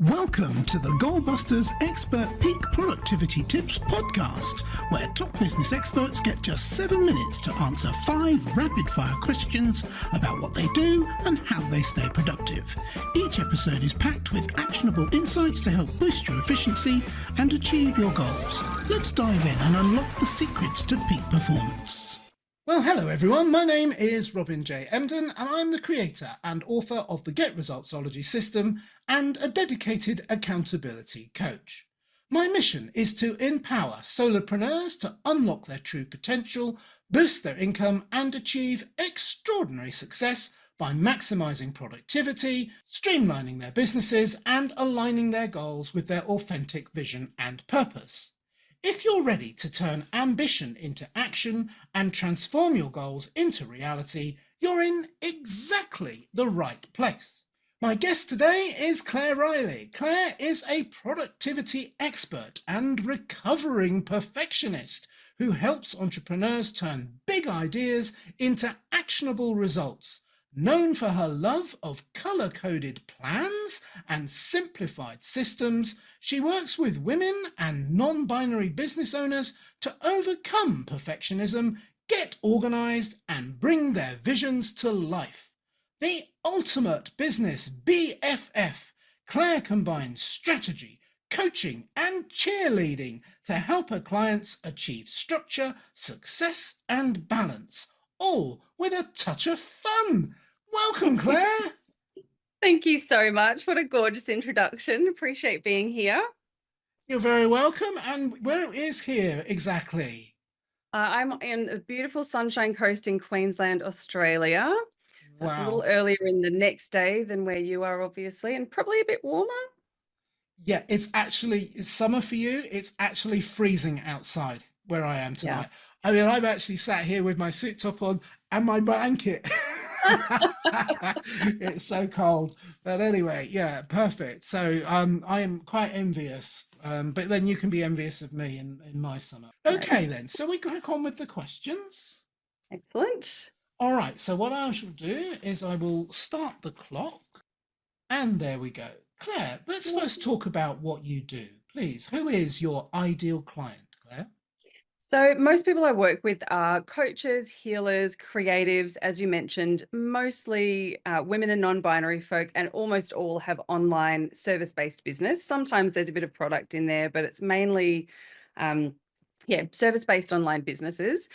Welcome to the Goalbusters Expert Peak Productivity Tips podcast, where top business experts get just 7 minutes to answer 5 rapid-fire questions about what they do and how they stay productive. Each episode is packed with actionable insights to help boost your efficiency and achieve your goals. Let's dive in and unlock the secrets to peak performance. Well, hello everyone, my name is Robin J. Emden and I'm the creator and author of the Get Resultsology system and a dedicated accountability coach. My mission is to empower solopreneurs to unlock their true potential, boost their income and achieve extraordinary success by maximizing productivity, streamlining their businesses and aligning their goals with their authentic vision and purpose. If you're ready to turn ambition into action and transform your goals into reality, you're in exactly the right place. My guest today is Claire Riley. Claire is a productivity expert and recovering perfectionist who helps entrepreneurs turn big ideas into actionable results. Known for her love of color-coded plans and simplified systems, she works with women and non-binary business owners to overcome perfectionism, get organized, and bring their visions to life. The ultimate business BFF, Claire combines strategy, coaching, and cheerleading to help her clients achieve structure, success, and balance, all with a touch of fun. Welcome, Claire. Thank you so much. What a gorgeous introduction. Appreciate being here. You're very welcome. And where is here exactly? I'm in a beautiful Sunshine Coast in Queensland, Australia. That's a little Wow. earlier in the next day than where you are, obviously, and probably a bit warmer. Yeah, it's summer for you. It's actually freezing outside where I am tonight. Yeah. I mean, I've actually sat here with my suit top on and my blanket. It's so cold. But anyway, yeah, perfect. So I am quite envious. But then you can be envious of me in my summer. Okay, then. So we crack on with the questions. Excellent. All right. So what I shall do is I will start the clock. And there we go. Claire, let's first talk about what you do, please. Who is your ideal client, Claire? So most people I work with are coaches, healers, creatives, as you mentioned, mostly women and non-binary folk, and almost all have online service-based business. Sometimes there's a bit of product in there, but it's mainly, service-based online businesses.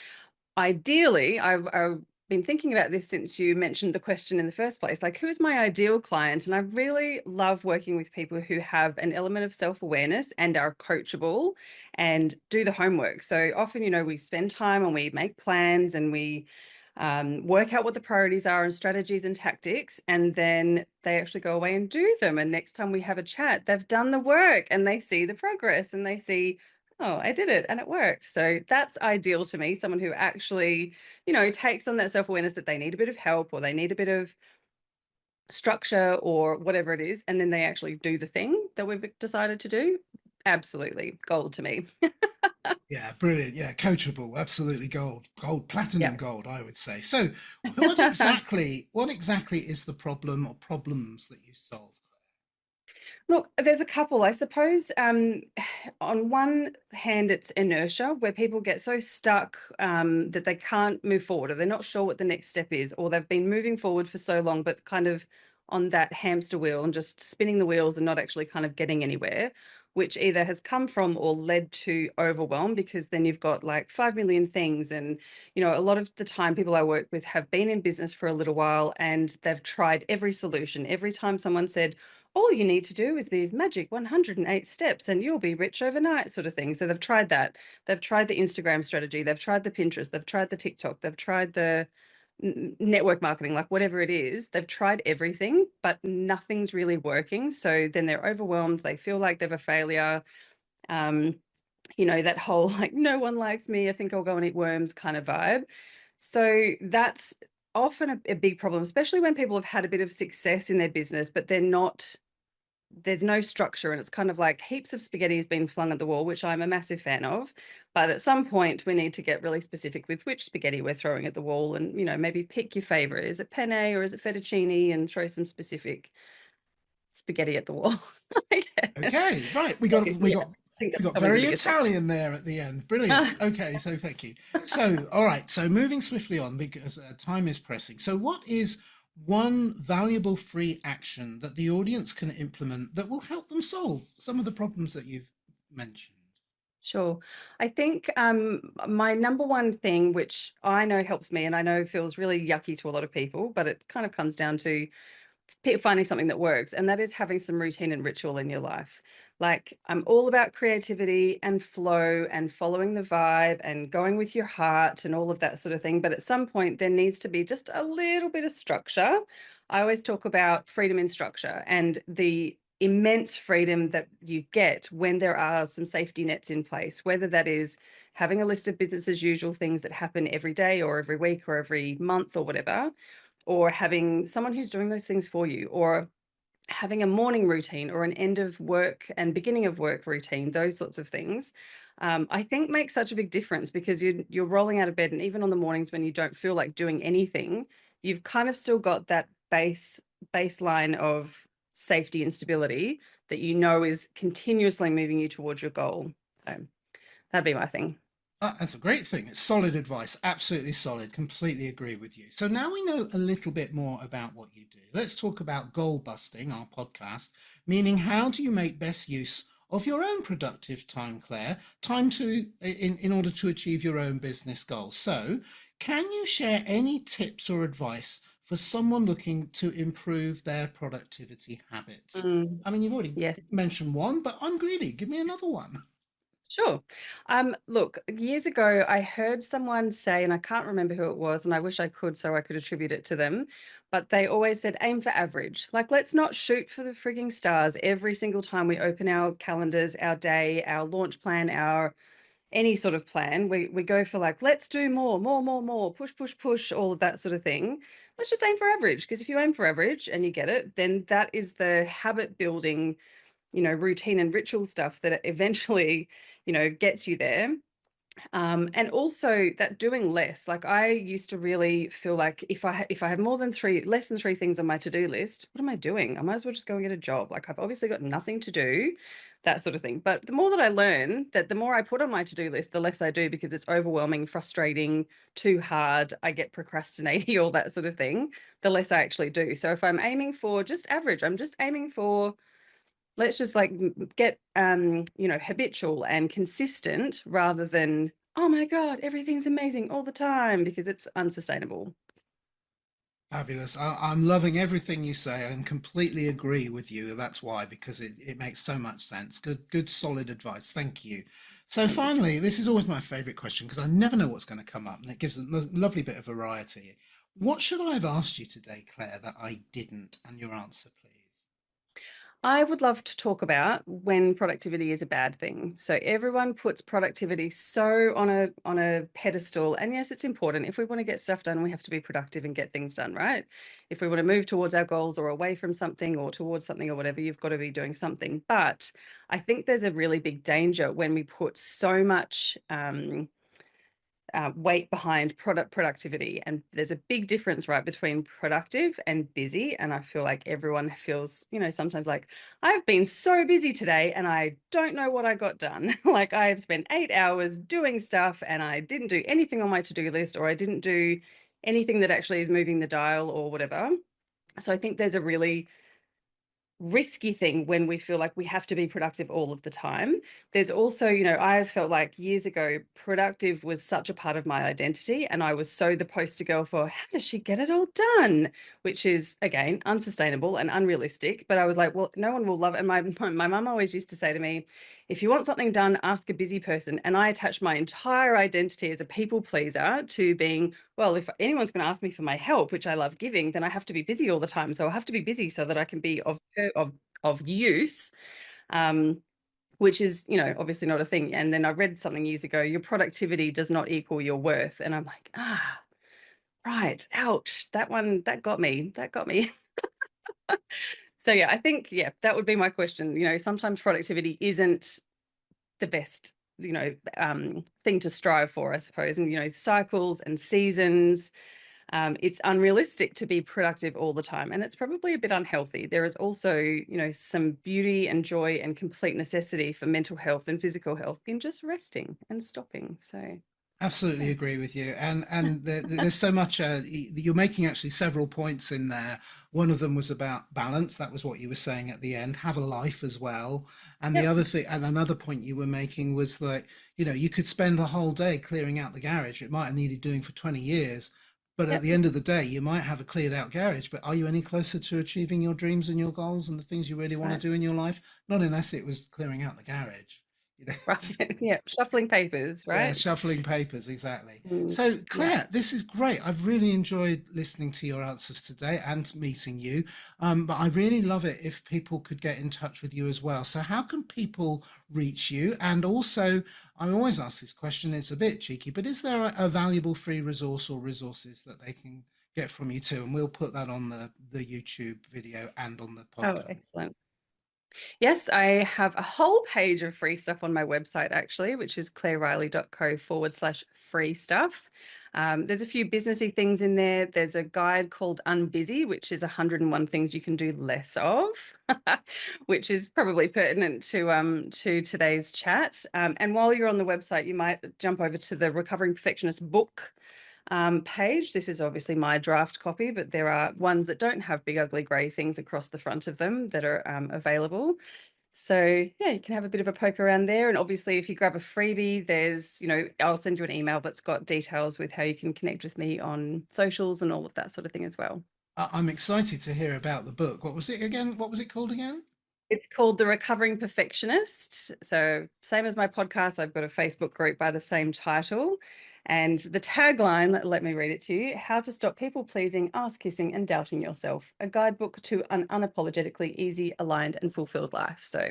Ideally, I've been thinking about this since you mentioned the question in the first place, like, who is my ideal client? And I really love working with people who have an element of self-awareness and are coachable and do the homework. So often, we spend time and we make plans and we work out what the priorities are and strategies and tactics, and then they actually go away and do them. And next time we have a chat, they've done the work and they see the progress and they see, oh, I did it and it worked. So that's ideal to me. Someone who actually, takes on that self-awareness that they need a bit of help or they need a bit of structure or whatever it is. And then they actually do the thing that we've decided to do. Absolutely gold to me. Yeah, brilliant. Yeah, coachable. Absolutely gold, platinum, gold, I would say. So what exactly is the problem or problems that you solve? Look, there's a couple, I suppose. On one hand, it's inertia, where people get so stuck that they can't move forward, or they're not sure what the next step is, or they've been moving forward for so long, but kind of on that hamster wheel and just spinning the wheels and not actually kind of getting anywhere, which either has come from or led to overwhelm, because then you've got like 5 million things. And, a lot of the time people I work with have been in business for a little while and they've tried every solution. Every time someone said, all you need to do is these magic 108 steps and you'll be rich overnight, sort of thing. So they've tried that. They've tried the Instagram strategy. They've tried the Pinterest. They've tried the TikTok. They've tried the network marketing, like whatever it is. They've tried everything, but nothing's really working. So then they're overwhelmed. They feel like they're a failure. That whole like, no one likes me, I think I'll go and eat worms kind of vibe. So that's often a big problem, especially when people have had a bit of success in their business, but there's no structure, and it's kind of like heaps of spaghetti has been flung at the wall, which I'm a massive fan of. But at some point we need to get really specific with which spaghetti we're throwing at the wall, and maybe pick your favorite. Is it penne or is it fettuccine? And throw some specific spaghetti at the wall. Okay, right. We So, got we yeah, got I think we that's got probably the very biggest one. Italian there at the end. Brilliant. Okay, so thank you. So, all right. So moving swiftly on because time is pressing. So, what is one valuable free action that the audience can implement that will help them solve some of the problems that you've mentioned? Sure. I think my number one thing, which I know helps me and I know feels really yucky to a lot of people, but it kind of comes down to finding something that works, and that is having some routine and ritual in your life. Like, I'm all about creativity and flow and following the vibe and going with your heart and all of that sort of thing. But at some point, there needs to be just a little bit of structure. I always talk about freedom in structure and the immense freedom that you get when there are some safety nets in place, whether that is having a list of business as usual things that happen every day or every week or every month or whatever, or having someone who's doing those things for you, or having a morning routine or an end of work and beginning of work routine, those sorts of things, I think make such a big difference because you're rolling out of bed, and even on the mornings when you don't feel like doing anything, you've kind of still got that baseline of safety and stability that you know is continuously moving you towards your goal. So that'd be my thing. That's a great thing. It's solid advice. Absolutely solid. Completely agree with you. So now we know a little bit more about what you do. Let's talk about goal busting, our podcast, meaning how do you make best use of your own productive time, Claire, time to in order to achieve your own business goals. So, can you share any tips or advice for someone looking to improve their productivity habits? Mm, I mean, you've already yes. mentioned one, but I'm greedy. Give me another one. Sure. Look, years ago, I heard someone say, and I can't remember who it was, and I wish I could so I could attribute it to them, but they always said, aim for average. Like, let's not shoot for the frigging stars every single time we open our calendars, our day, our launch plan, our any sort of plan. We go for like, let's do more, more, more, more, push, push, push, all of that sort of thing. Let's just aim for average, because if you aim for average and you get it, then that is the habit building, routine and ritual stuff that eventually, gets you there. And also that doing less, like I used to really feel like if I have less than three things on my to-do list, what am I doing? I might as well just go and get a job. Like I've obviously got nothing to do, that sort of thing. But the more that I learn, that the more I put on my to-do list, the less I do because it's overwhelming, frustrating, too hard. I get procrastinating, all that sort of thing. The less I actually do. So if I'm aiming for just average, I'm just aiming for, let's just like get habitual and consistent rather than, oh my god, everything's amazing all the time, because it's unsustainable. Fabulous. I'm loving everything you say and completely agree with you. That's why, because it makes so much sense. Good, solid advice. Thank you. So Thanks. finally, this is always my favorite question because I never know what's going to come up and it gives a lovely bit of variety. What should I have asked you today, Claire, that I didn't? And your answer, please. I would love to talk about when productivity is a bad thing. So everyone puts productivity so on a pedestal. And yes, it's important. If we want to get stuff done, we have to be productive and get things done, right? If we want to move towards our goals or away from something or towards something or whatever, you've got to be doing something. But I think there's a really big danger when we put so much weight behind productivity. And there's a big difference, right, between productive and busy. And I feel like everyone feels, sometimes like, I've been so busy today and I don't know what I got done. Like I've spent 8 hours doing stuff and I didn't do anything on my to-do list, or I didn't do anything that actually is moving the dial or whatever. So I think there's a really risky thing when we feel like we have to be productive all of the time. There's also, I felt like years ago, productive was such a part of my identity. And I was so the poster girl for how does she get it all done? Which is, again, unsustainable and unrealistic. But I was like, well, no one will love it. And my mum always used to say to me, if you want something done, ask a busy person. And I attached my entire identity as a people pleaser to being, well, if anyone's going to ask me for my help, which I love giving, then I have to be busy all the time. So I have to be busy so that I can be of use, um, which is, obviously not a thing. And then I read something years ago, your productivity does not equal your worth. And I'm like, right, ouch, that got me. That got me. So yeah, I think, yeah, that would be my question. Sometimes productivity isn't the best, thing to strive for, I suppose. And, cycles and seasons, It's unrealistic to be productive all the time, and it's probably a bit unhealthy. There is also, some beauty and joy and complete necessity for mental health and physical health in just resting and stopping. So, Absolutely yeah. agree with you, and there's so much. You're making actually several points in there. One of them was about balance. That was what you were saying at the end. Have a life as well. And the Yep. other thing, and another point you were making was that you could spend the whole day clearing out the garage. It might have needed doing for 20 years, but at Yep. the end of the day, you might have a cleared out garage. But are you any closer to achieving your dreams and your goals and the things you really want to Right. do in your life? Not unless it was clearing out the garage. You know. Right. Yeah. Shuffling papers, Yeah, right? shuffling papers, exactly. Mm, So, yeah. Claire, this is great. I've really enjoyed listening to your answers today and meeting you. But I really love it if people could get in touch with you as well. So, how can people reach you? And also, I always ask this question, it's a bit cheeky, but is there a valuable free resource or resources that they can get from you too? And we'll put that on the YouTube video and on the Oh, podcast. excellent. Yes, I have a whole page of free stuff on my website, actually, which is claireriley.co/free stuff. There's a few businessy things in there. There's a guide called Unbusy, which is 101 things you can do less of, which is probably pertinent to today's chat. And while you're on the website, you might jump over to the Recovering Perfectionist book page. This is obviously my draft copy, but there are ones that don't have big ugly grey things across the front of them that are available. So yeah, you can have a bit of a poke around there. And obviously if you grab a freebie, there's, I'll send you an email that's got details with how you can connect with me on socials and all of that sort of thing as well. I'm excited to hear about the book. What was it again? What was it called again? It's called The Recovering Perfectionist. So same as my podcast, I've got a Facebook group by the same title. And the tagline, let me read it to you: How to Stop People Pleasing, Ass Kissing and Doubting Yourself, a guidebook to an unapologetically easy, aligned and fulfilled life. So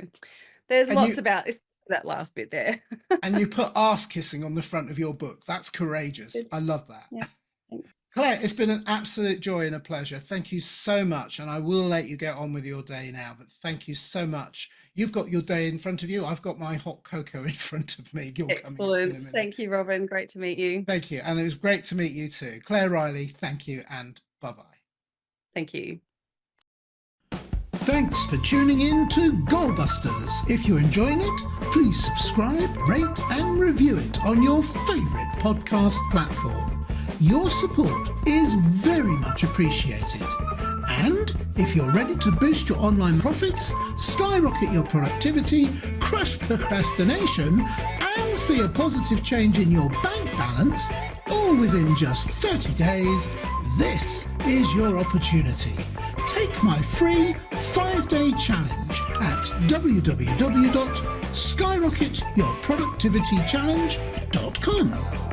there's And lots you about that last bit there. and you put ass kissing on the front of your book. That's courageous. I love that. Yeah, thanks. Claire, it's been an absolute joy and a pleasure. Thank you so much. And I will let you get on with your day now, but thank you so much. You've got your day in front of you. I've got my hot cocoa in front of me. You're coming up in a Excellent. minute. Thank you, Robin. Great to meet you. Thank you. And it was great to meet you too. Claire Riley, thank you and bye-bye. Thank you. Thanks for tuning in to Goalbusters. If you're enjoying it, please subscribe, rate and review it on your favourite podcast platform. Your support is very much appreciated. And if you're ready to boost your online profits, skyrocket your productivity, crush procrastination, and see a positive change in your bank balance, all within just 30 days, this is your opportunity. Take my free 5-day challenge at www.skyrocketyourproductivitychallenge.com.